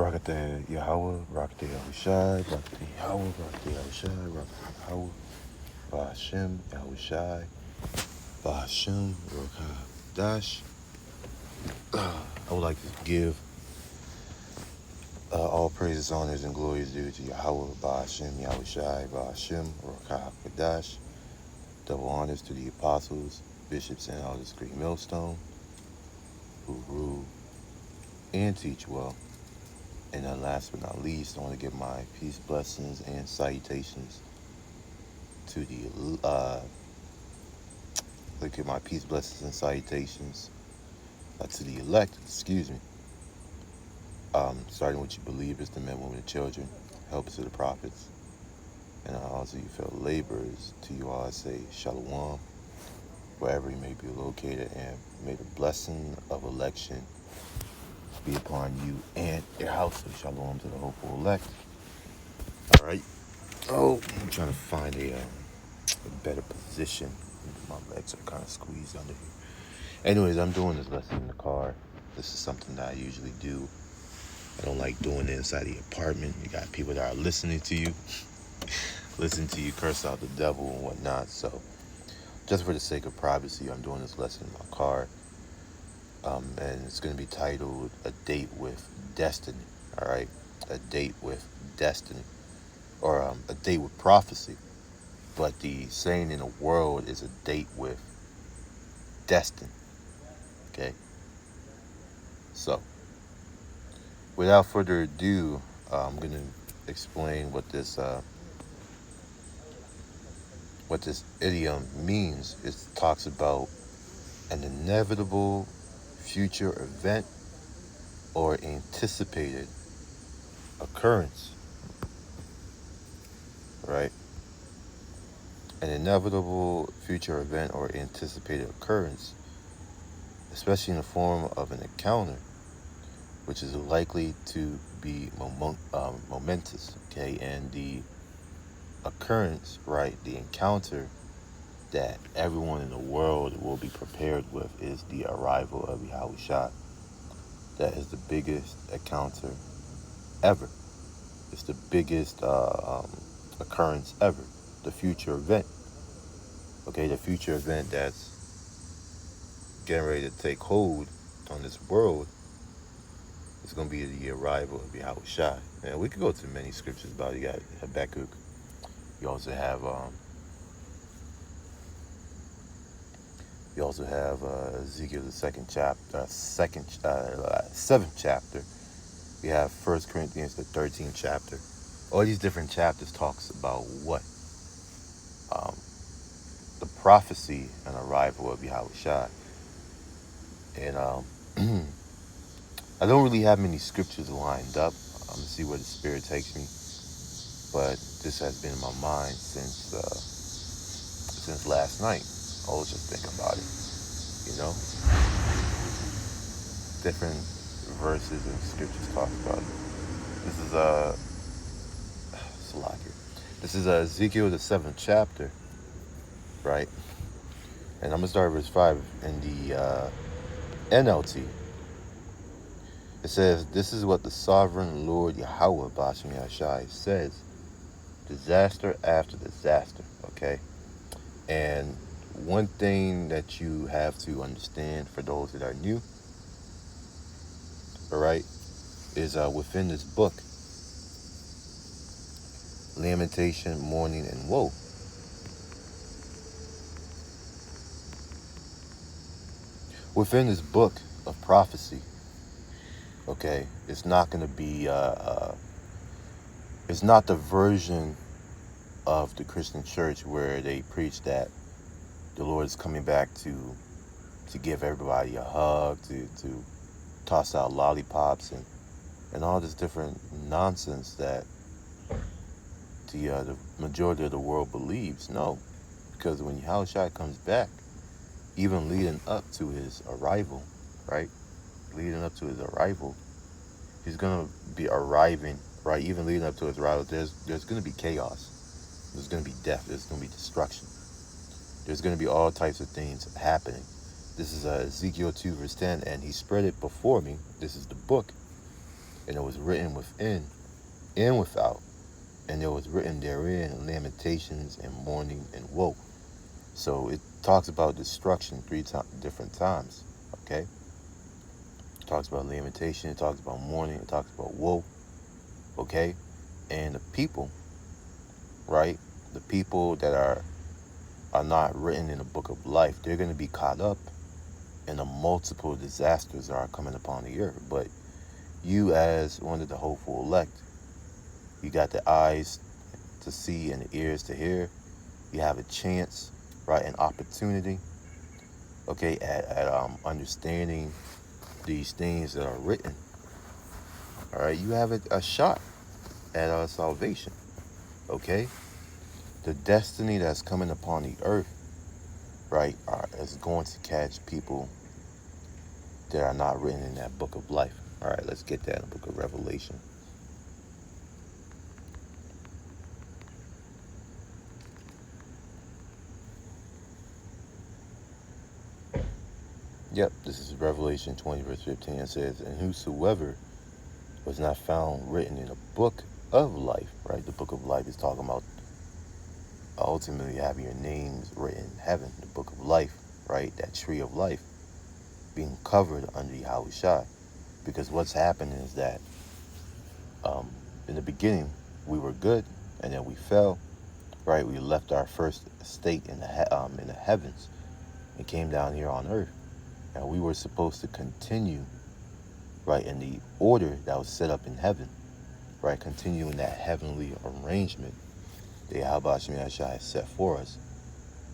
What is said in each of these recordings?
Barakatah Yahweh, Barakatah Yahushai, Barakatah Yahweh, Barakatah Yahushai, Barakatah Yahweh, Bahashem, Yahushai, Bahashem, Rokah Dash. I would like to give all praises, honors, and glories due to Yahweh, Bahashem, Yahushai, Bahashem, Rokah Dash. Double honors to the apostles, bishops, and elders, Great Millstone, who rule and teach well. And then last but not least, I want to give my peace, blessings, and salutations to the, look at my peace, blessings, and salutations to the elect, excuse me. Starting with you believers, the men, women, and children, helpers of the prophets, and also you fellow laborers. To you all I say shalom, wherever you may be located, and may the blessing of election be upon you and your house. So shalom to the hopeful elect. All right. Oh, I'm trying to find a better position. My legs are kind of squeezed under here. Anyways, I'm doing this lesson in the car. This is something that I usually do. I don't like doing it inside the apartment. You got people that are listening to you, listen to you curse out the devil and whatnot. So just for the sake of privacy, I'm doing this lesson in my car. And it's going to be titled A Date with Destiny. All right? A Date with Destiny. Or a date with prophecy. But the saying in the world is a date with destiny. Okay? So, without further ado, I'm going to explain what this idiom means. It talks about an inevitable future event or anticipated occurrence. Right? An inevitable future event or anticipated occurrence, especially in the form of an encounter, which is likely to be momentous, okay? And the occurrence, right, the encounter that everyone in the world will be prepared with is the arrival of Yahushua. That is the biggest encounter ever. It's the biggest occurrence ever, the future event. Okay, the future event that's getting ready to take hold on this world is going to be the arrival of Yahushua. And we could go to many scriptures about it. You got Habakkuk. You also have Ezekiel, the seventh chapter. We have 1 Corinthians, the 13th chapter. All these different chapters talks about what? The prophecy and arrival of Yahushua. And I don't really have many scriptures lined up. I'm going to see where the Spirit takes me. But this has been in my mind since last night. I was just thinking about it, you know? Different verses and scriptures talk about it. This is This is Ezekiel, the 7th chapter, right? And I'm going to start verse 5 in the NLT. It says, "This is what the sovereign Lord Yahweh Bashem Yashai says. Disaster after disaster," okay? And one thing that you have to understand for those that are new, all right, is within this book, lamentation, mourning, and woe. Within this book of prophecy, okay, it's not going to be, it's not the version of the Christian church where they preach that the Lord is coming back to give everybody a hug, to toss out lollipops and all this different nonsense that the majority of the world believes. No, because when Yahushua comes back, even leading up to his arrival, right? Leading up to his arrival, he's gonna be arriving, right? Even leading up to his arrival, there's gonna be chaos. There's gonna be death. There's gonna be destruction. There's gonna be all types of things happening. This is Ezekiel 2 verse 10, and he spread it before me. This is the book. and it was written within and without, and there was written therein lamentations and mourning and woe. So it talks about destruction different times. Okay, it talks about lamentation, it talks about mourning, it talks about woe. Okay, and the people, right? The people that are not written in the book of life, they're going to be caught up in the multiple disasters that are coming upon the earth. But you, as one of the hopeful elect, you got the eyes to see and the ears to hear. You have a chance, right, an opportunity, okay, at understanding these things that are written. All right, you have a shot at salvation, okay? The destiny that's coming upon the earth, right, is going to catch people that are not written in that book of life. All right, let's get that in the book of Revelation. Yep, this is Revelation 20, verse 15. It says, and whosoever was not found written in a book of life, right? The book of life is talking about ultimately having your names written in heaven, the book of life, right? That tree of life being covered under Yahushua. Because what's happening is that in the beginning, we were good, and then we fell, right? We left our first state in the heavens and came down here on earth. And we were supposed to continue, right, in the order that was set up in heaven, right? Continue in that heavenly arrangement that Yahweh Shemiyashai has set for us.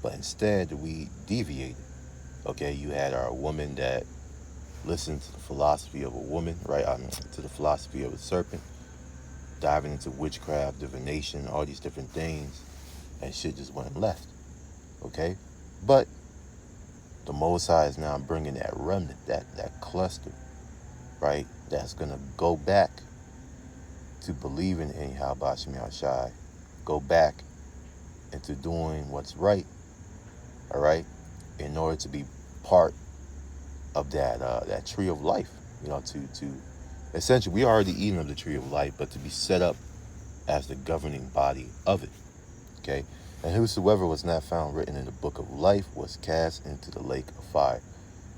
But instead, we deviated. Okay, you had our woman that listened to the philosophy of a woman, right? To the philosophy of a serpent, diving into witchcraft, divination, all these different things, and shit just went left. Okay, but the Most High is now bringing that remnant, that cluster, right? That's gonna go back to believing in Yahweh Shai, go back into doing what's right, all right, in order to be part of that tree of life. You know, to essentially, we already eaten of the tree of life, but to be set up as the governing body of it. Okay, and whosoever was not found written in the book of life was cast into the lake of fire.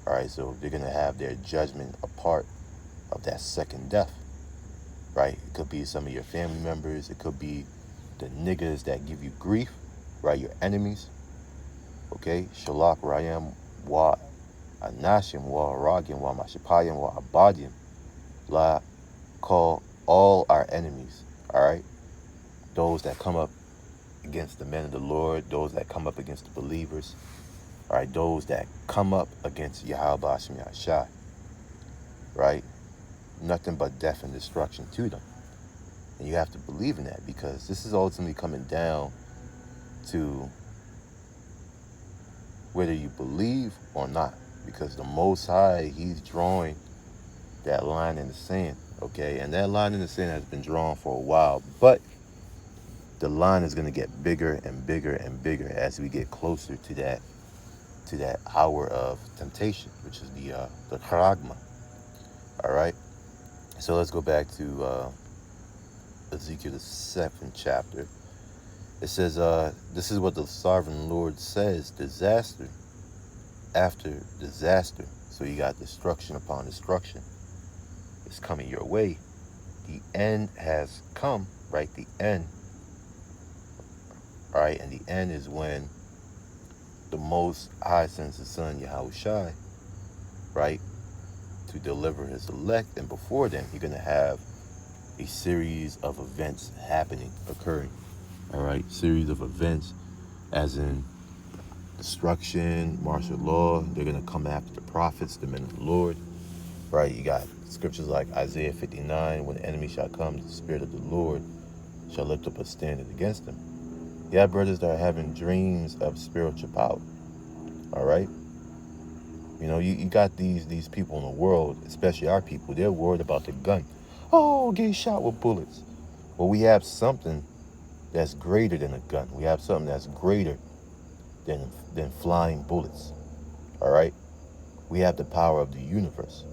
All right, so they're gonna have their judgment a part of that second death. Right, it could be some of your family members. It could be the niggas that give you grief. Right, your enemies. Okay, Shalak Rayam wa Anashim wa Aragim wa Mashapayim wa Abadim. La, call all our enemies. All right, those that come up against the men of the Lord, those that come up against the believers, all right, those that come up against Yahweh Hashem Yahshai, right? Nothing but death and destruction to them. And you have to believe in that, because this is ultimately coming down to whether you believe or not, because the Most High, he's drawing that line in the sand, okay? And that line in the sand has been drawn for a while, but the line is going to get bigger and bigger and bigger as we get closer to that hour of temptation, which is the charagma. All right, so let's go back to Ezekiel the 7th chapter. It says, this is what the sovereign Lord says: disaster after disaster. So you got destruction upon destruction. It's coming your way. The end has come, right? The end. All right, and the end is when the Most High sends His Son Yahushai, right, to deliver His elect. And before then, you're going to have a series of events occurring. All right, series of events, as in destruction, martial law. They're going to come after the prophets, the men of the Lord, right? You got scriptures like Isaiah 59, when the enemy shall come, the Spirit of the Lord shall lift up a standard against them. You have brothers that are having dreams of spiritual power. All right, you know, you got these people in the world, especially our people. They're worried about the gun. Oh, getting shot with bullets. Well, we have something that's greater than a gun. We have something that's greater than flying bullets. All right, we have the power of the universe.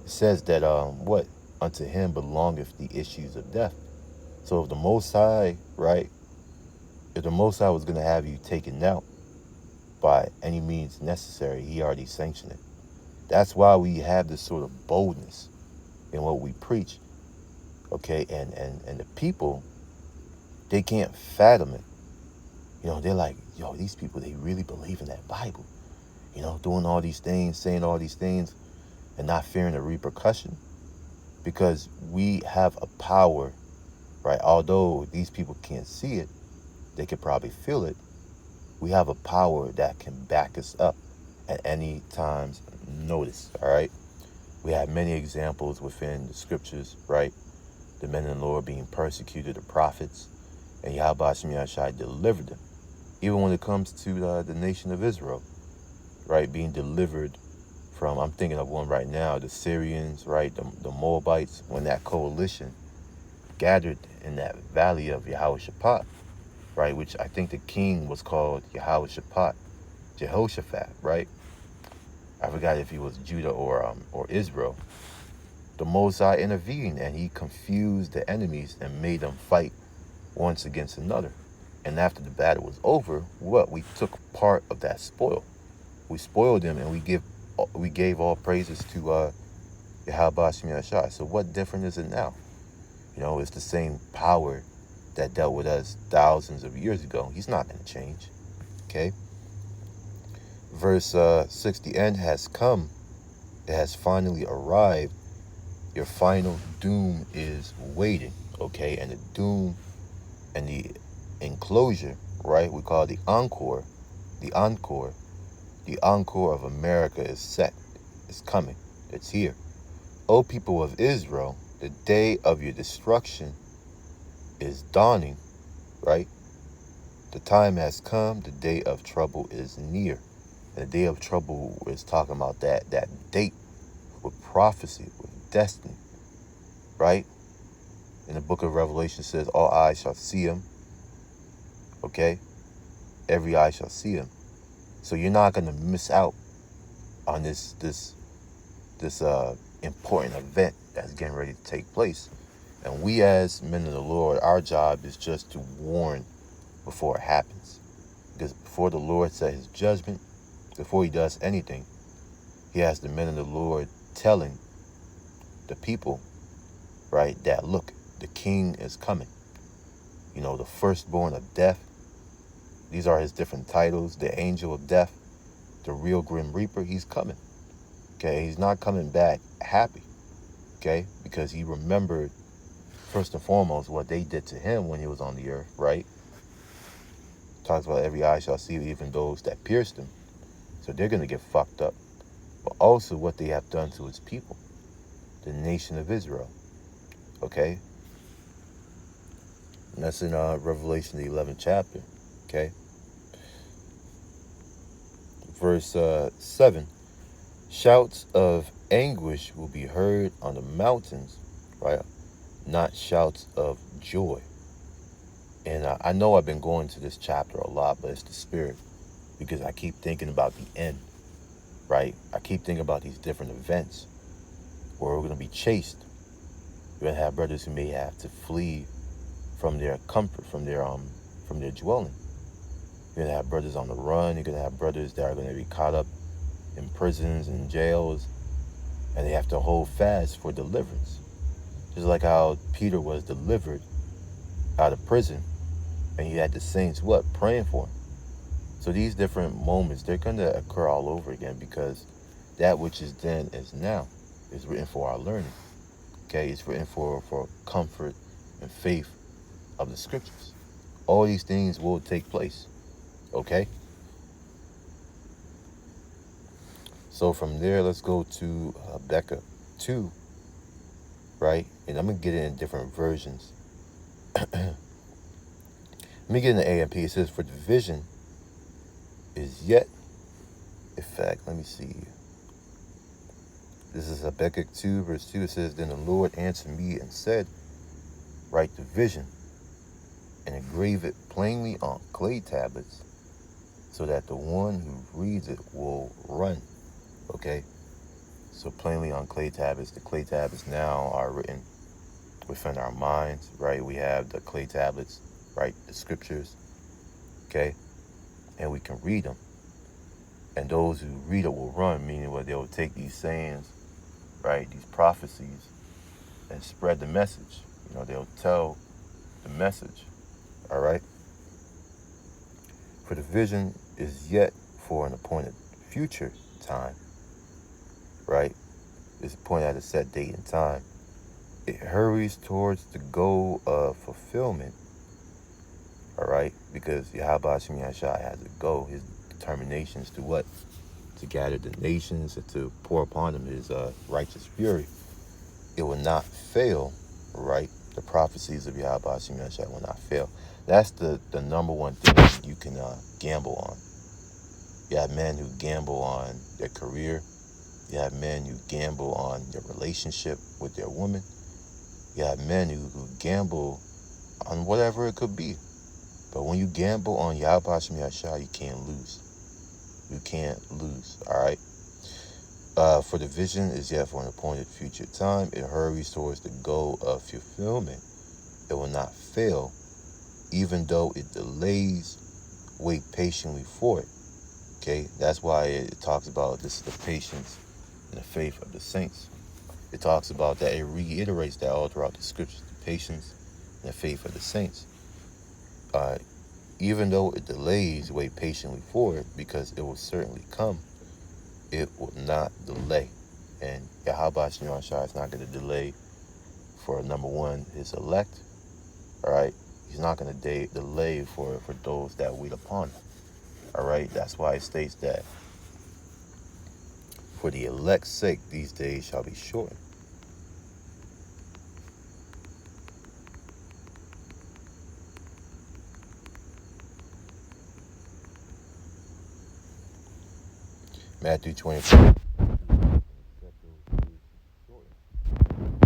It says that what unto him belongeth the issues of death. So if the Most High, right, if the Most High was going to have you taken out by any means necessary, he already sanctioned it. That's why we have this sort of boldness in what we preach, okay? And the people, they can't fathom it. You know, they're like, yo, these people, they really believe in that Bible. You know, doing all these things, saying all these things, and not fearing the repercussion. Because we have a power, right? Although these people can't see it, they could probably feel it. We have a power that can back us up at any time's notice, all right? We have many examples within the scriptures, right? The men of the Lord being persecuted, the prophets, and Yahweh Shem Yahshai delivered them. Even when it comes to the nation of Israel, right? Being delivered from, I'm thinking of one right now, the Syrians, right? The Moabites, when that coalition gathered in that valley of Jehoshaphat, right? Which I think the king was called Jehoshaphat, right? I forgot if he was Judah or Israel. The Most High intervened and he confused the enemies and made them fight once against another. And after the battle was over, what? We took part of that spoil. We spoiled them and we gave all praises to Yahweh Shem Yahshai. So what different is it now? You know, it's the same power that dealt with us thousands of years ago. He's not going to change. Okay? Verse 6, the end has come. It has finally arrived. Your final doom is waiting. Okay? And the doom and the enclosure, right? We call it the encore. The encore. The encore of America is set. It's coming. It's here. O people of Israel, the day of your destruction is dawning, right? The time has come. The day of trouble is near. And the day of trouble is talking about that date with prophecy, with destiny, right? In the book of Revelation says, all eyes shall see him. Okay? Every eye shall see him. So you're not going to miss out on this important event that's getting ready to take place. And we as men of the Lord, our job is just to warn before it happens. Because before the Lord set his judgment, before he does anything, he has the men of the Lord telling the people, right, that look, the king is coming. You know, the firstborn of death. These are his different titles. The angel of death, the real grim reaper, he's coming. Okay, he's not coming back happy. Okay, because he remembered first and foremost what they did to him when he was on the earth, right? Talks about every eye shall see, even those that pierced him. So they're going to get fucked up. But also what they have done to his people, the nation of Israel. Okay? And that's in Revelation, the 11th chapter. Okay? Verse 7. Shouts of anguish will be heard on the mountains, right? Not shouts of joy. And I know I've been going to this chapter a lot, but it's the spirit. Because I keep thinking about the end, right? I keep thinking about these different events where we're going to be chased. We're going to have brothers who may have to flee from their comfort, from their dwelling. You're going to have brothers on the run. You're going to have brothers that are going to be caught up in prisons and jails, and they have to hold fast for deliverance. Just like how Peter was delivered out of prison, and you had the saints, praying for him. So these different moments, they're going to occur all over again, because that which is then is now is written for our learning. Okay, it's written for comfort and faith of the scriptures. All these things will take place. Okay? So from there, let's go to Habakkuk 2, right? And I'm going to get it in different versions. Let me get in the AMP. It says, for the vision is yet, in fact, let me see. This is Habakkuk 2, verse 2. It says, then the Lord answered me and said, write the vision and engrave it plainly on clay tablets, so that the one who reads it will run. Okay? So plainly on clay tablets, the clay tablets now are written within our minds, right? We have the clay tablets, right? The scriptures, okay? And we can read them. And those who read it will run, meaning what they will take these sayings, right? These prophecies and spread the message. They'll tell the message, all right? For the vision is yet for an appointed future time, right? It's appointed at a set date and time. It hurries towards the goal of fulfillment, all right? Because Yahweh Hashem Yahshai has a goal. His determination is to what? To gather the nations and to pour upon them his righteous fury. It will not fail, right? The prophecies of Yahweh Hashem Yahshai will not fail. That's the number one thing you can gamble on. You have men who gamble on their career. You have men who gamble on their relationship with their woman. You have men who gamble on whatever it could be. But when you gamble on Yahweh Hashem Yahshai, you can't lose. You can't lose, all right? For the vision is yet for an appointed future time. It hurries towards the goal of fulfillment. It will not fail. Even though it delays, wait patiently for it. Okay? That's why it talks about this is the patience and the faith of the saints. It talks about that. It reiterates that all throughout the scriptures. The patience and the faith of the saints. Even though it delays, wait patiently for it, because it will certainly come. It will not delay. And Yahweh Hashem Yahshai is not going to delay for, number one, his elect. All right? He's not going to delay for those that wait upon him. All right? That's why it states that for the elect's sake, these days shall be shortened. Matthew 24.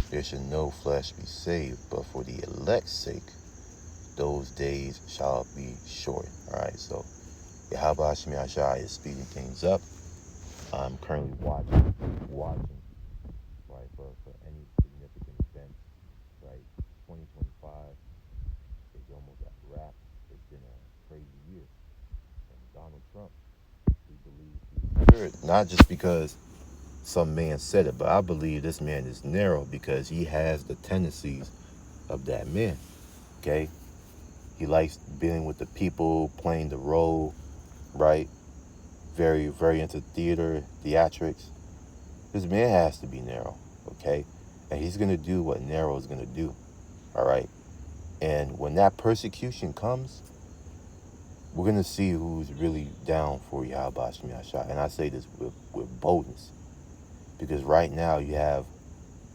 There should no flesh be saved, but for the elect's sake, those days shall be shortened. All right, so Yahweh Hashem Yahshai is speeding things up. I'm currently watching, right, for any significant event, right? 2025 is almost at wrap. It's been a crazy year. And Donald Trump, we believe he's spirit, not just because some man said it, but I believe this man is narrow because he has the tendencies of that man, okay? He likes being with the people, playing the role, right? Very, very into theatrics. This man has to be narrow, okay? And he's going to do what narrow is going to do, all right? And when that persecution comes, we're going to see who's really down for Yahweh Hashem Yahshai. And I say this with boldness. Because right now you have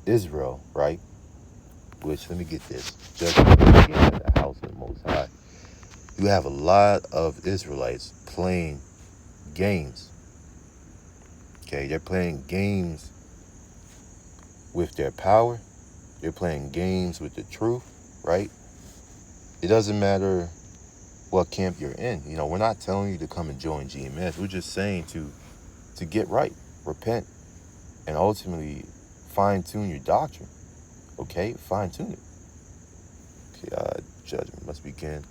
Israel, right? Which, let me get this. Judgment begin at the house of the Most High. You have a lot of Israelites playing games. Okay, they're playing games with their power. They're playing games with the truth, right? It doesn't matter what camp you're in. We're not telling you to come and join GMS. We're just saying to get right, repent, and ultimately fine-tune your doctrine. Okay? Fine-tune it. Okay, judgment must begin.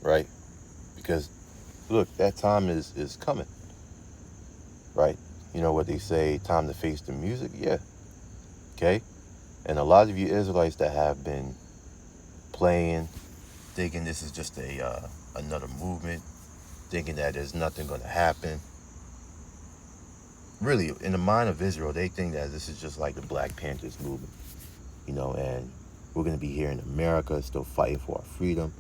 Right? Because, look, that time is coming. Right? You know what they say, time to face the music? Yeah. Okay? And a lot of you Israelites that have been playing, thinking this is just another movement, thinking that there's nothing going to happen. Really, in the mind of Israel, they think that this is just like the Black Panthers movement, and we're going to be here in America still fighting for our freedom.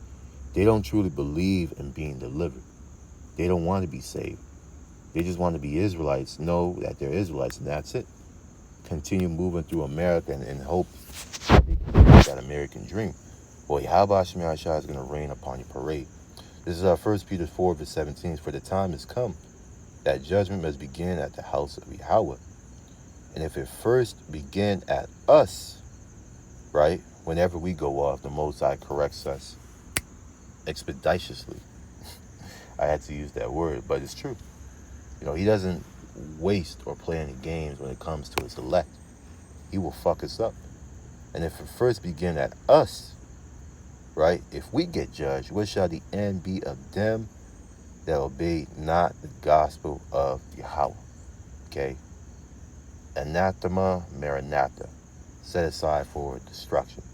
They don't truly believe in being delivered. They don't want to be saved. They just want to be Israelites, know that they're Israelites, and that's it. Continue moving through America and hope that they can get that American dream. Boy, Yahweh Hashem Yahshai is going to rain upon your parade. This is 1 Peter 4, verse 17. For the time has come that judgment must begin at the house of Yahweh. And if it first begin at us, right, whenever we go off, the Most High corrects us expeditiously. I had to use that word, but it's true. He doesn't waste or play any games when it comes to his elect. He will fuck us up. And if it first begin at us, right? If we get judged, what shall the end be of them that obey not the gospel of Yahweh? Okay? Anathema, Maranatha, set aside for destruction.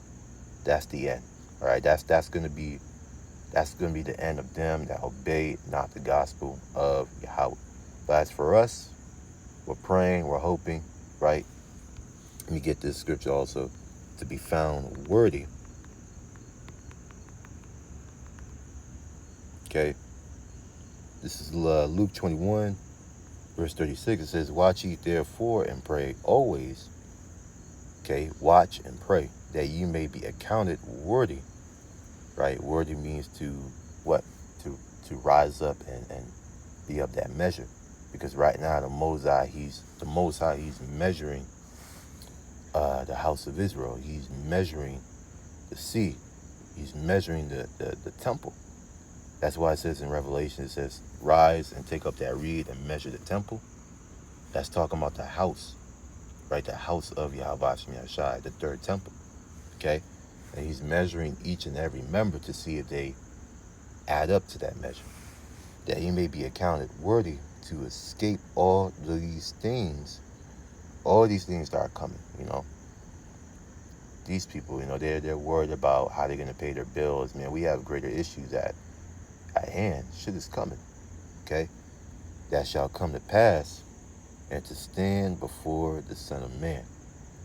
That's the end. All right, that's gonna be the end of them that obey not the gospel of Yahweh. But as for us, we're praying, we're hoping, right? Let me get this scripture also, to be found worthy. Okay, this is Luke 21, verse 36. It says, watch ye therefore and pray always. Okay, watch and pray, that you may be accounted worthy. Right, worthy means to what? To rise up and be of that measure. Because right now the Most High, he's measuring the house of Israel. He's measuring the sea. He's measuring the temple. That's why it says in Revelation, it says, rise and take up that reed and measure the temple. That's talking about the house, right? The house of Yahweh Shem Yahshai, the third temple, okay? And he's measuring each and every member to see if they add up to that measure, that he may be accounted worthy to escape all these things that are coming. These people, they're worried about how they're going to pay their bills. Man, we have greater issues at hand. Shit is coming, okay? That shall come to pass, and to stand before the Son of Man,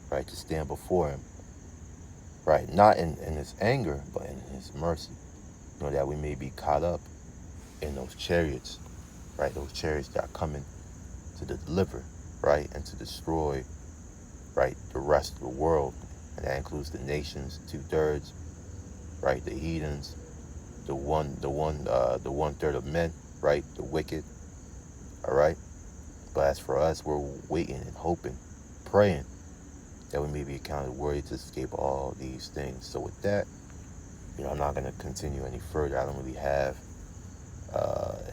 right? To stand before him, right? Not in his anger, but in his mercy. That we may be caught up in those chariots, right? Those chariots that are coming to deliver, right? And to destroy, right? The rest of the world. And that includes the nations, 2/3, right? The heathens, the one third of men, right? The wicked, all right? But as for us, we're waiting and hoping, praying that we may be accounted worthy to escape all these things. So with that, I'm not going to continue any further. I don't really have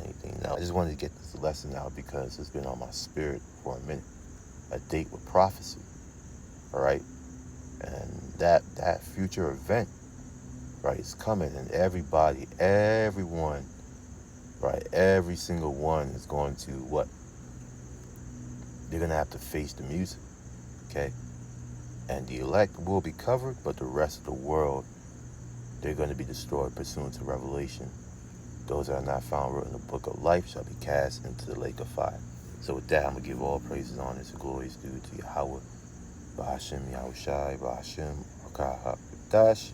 anything now. I just wanted to get this lesson out because it's been on my spirit for a minute. A date with prophecy, all right? And that future event, right, is coming, and everyone, right, every single one is going to what? They're going to have to face the music, okay? And the elect will be covered, but the rest of the world, they're going to be destroyed pursuant to Revelation. Those that are not found written in the book of life shall be cast into the lake of fire. So with that, I'm going to give all praises, honors, and glories due to Yahweh, Ba'ashem Yahushai, Ba'ashem Rakah HaKadosh,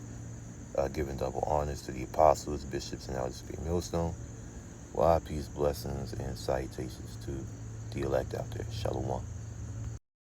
giving double honors to the apostles, bishops, and elders of the millstone. Peace, blessings, and salutations to the elect out there. Shalom.